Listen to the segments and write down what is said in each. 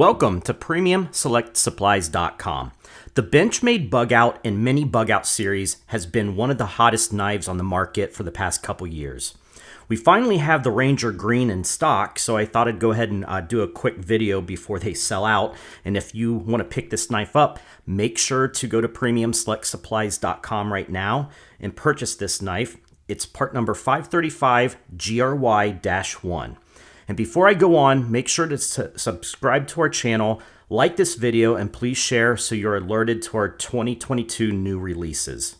Welcome to PremiumSelectSupplies.com. The Benchmade Bugout and Mini Bugout series has been one of the hottest knives on the market for the past couple years. We finally have the Ranger Green in stock, so I thought I'd go ahead and do a quick video before they sell out. And if you want to pick this knife up, make sure to go to PremiumSelectSupplies.com right now and purchase this knife. It's part number 535 GRY-1. And before I go on, make sure to subscribe to our channel, like this video, and please share so you're alerted to our 2022 new releases.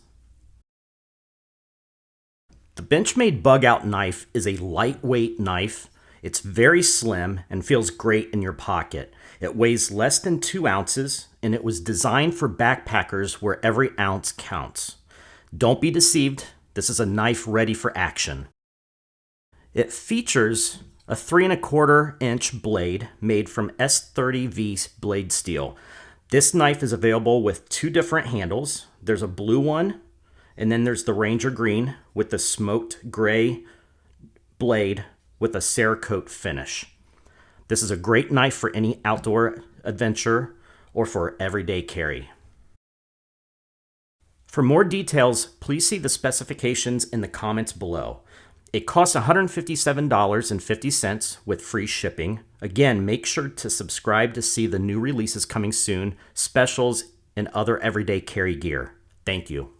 The Benchmade Bugout knife is a lightweight knife. It's very slim and feels great in your pocket. It weighs less than 2 ounces, and it was designed for backpackers where every ounce counts. Don't be deceived. This is a knife ready for action. It features a 3¼ inch blade made from S30V blade steel. This knife is available with 2 different handles. There's a blue one, and then there's the Ranger Green with the smoked gray blade with a Cerakote finish. This is a great knife for any outdoor adventure or for everyday carry. For more details, please see the specifications in the comments below. It costs $157.50 with free shipping. Again, make sure to subscribe to see the new releases coming soon, specials, and other everyday carry gear. Thank you.